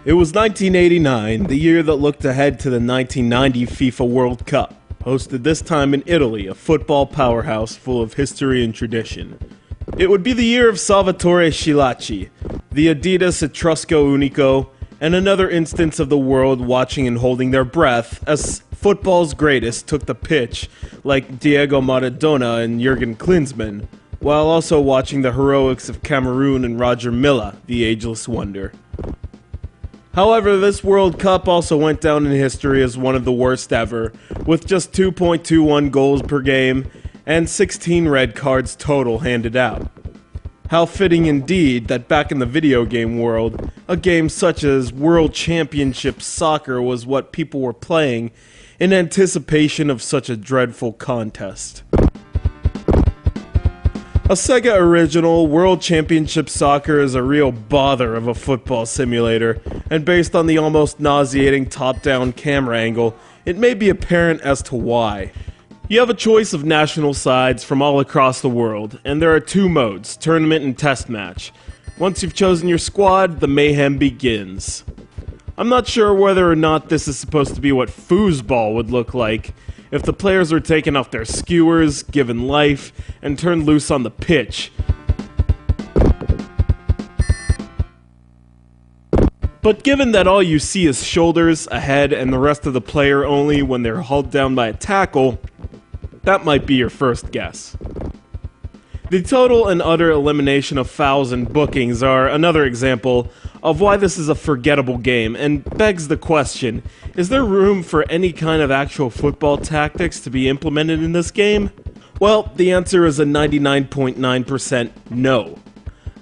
It was 1989, the year that looked ahead to the 1990 FIFA World Cup, hosted this time in Italy, a football powerhouse full of history and tradition. It would be the year of Salvatore Schillaci, the Adidas Etrusco Unico, and another instance of the world watching and holding their breath as football's greatest took the pitch, like Diego Maradona and Jurgen Klinsmann, while also watching the heroics of Cameroon and Roger Milla, the ageless wonder. However, this World Cup also went down in history as one of the worst ever, with just 2.21 goals per game and 16 red cards total handed out. How fitting indeed that back in the video game world, a game such as World Championship Soccer was what people were playing in anticipation of such a dreadful contest. A Sega original, World Championship Soccer is a real bother of a football simulator, and based on the almost nauseating top-down camera angle, it may be apparent as to why. You have a choice of national sides from all across the world, and there are two modes, tournament and test match. Once you've chosen your squad, the mayhem begins. I'm not sure whether or not this is supposed to be what foosball would look like, if the players were taken off their skewers, given life, and turned loose on the pitch. But given that all you see is shoulders, a head, and the rest of the player only when they're hauled down by a tackle, that might be your first guess. The total and utter elimination of fouls and bookings are another example of why this is a forgettable game, and begs the question, is there room for any kind of actual football tactics to be implemented in this game? Well, the answer is a 99.9% no.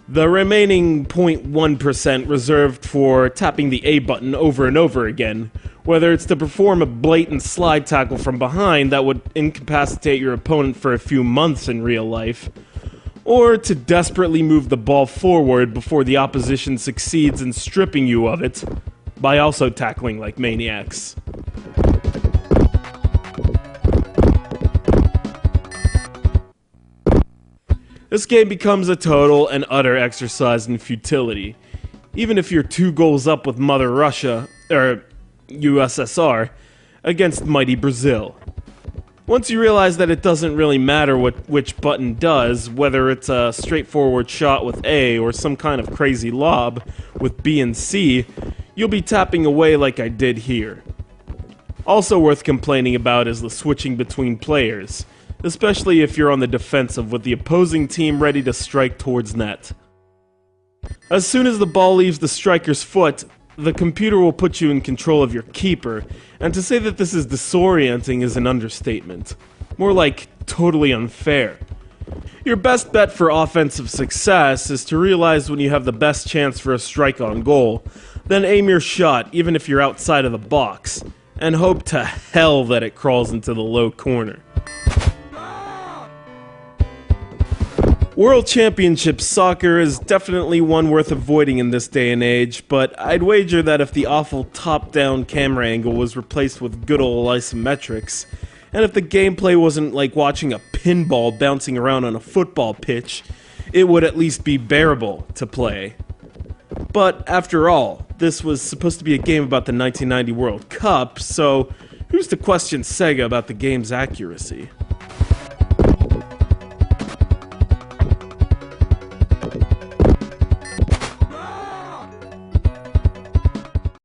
The remaining 0.1% reserved for tapping the A button over and over again, whether it's to perform a blatant slide tackle from behind that would incapacitate your opponent for a few months in real life, or to desperately move the ball forward before the opposition succeeds in stripping you of it, by also tackling like maniacs. This game becomes a total and utter exercise in futility, even if you're 2 goals up with Mother Russia, or USSR, against mighty Brazil. Once you realize that it doesn't really matter which button does, whether it's a straightforward shot with A or some kind of crazy lob with B and C, you'll be tapping away like I did here. Also worth complaining about is the switching between players, especially if you're on the defensive with the opposing team ready to strike towards net. As soon as the ball leaves the striker's foot, the computer will put you in control of your keeper, and to say that this is disorienting is an understatement. More like totally unfair. Your best bet for offensive success is to realize when you have the best chance for a strike on goal, then aim your shot even if you're outside of the box, and hope to hell that it crawls into the low corner. World Championship Soccer is definitely one worth avoiding in this day and age, but I'd wager that if the awful top-down camera angle was replaced with good old isometrics, and if the gameplay wasn't like watching a pinball bouncing around on a football pitch, it would at least be bearable to play. But after all, this was supposed to be a game about the 1990 World Cup, so who's to question Sega about the game's accuracy?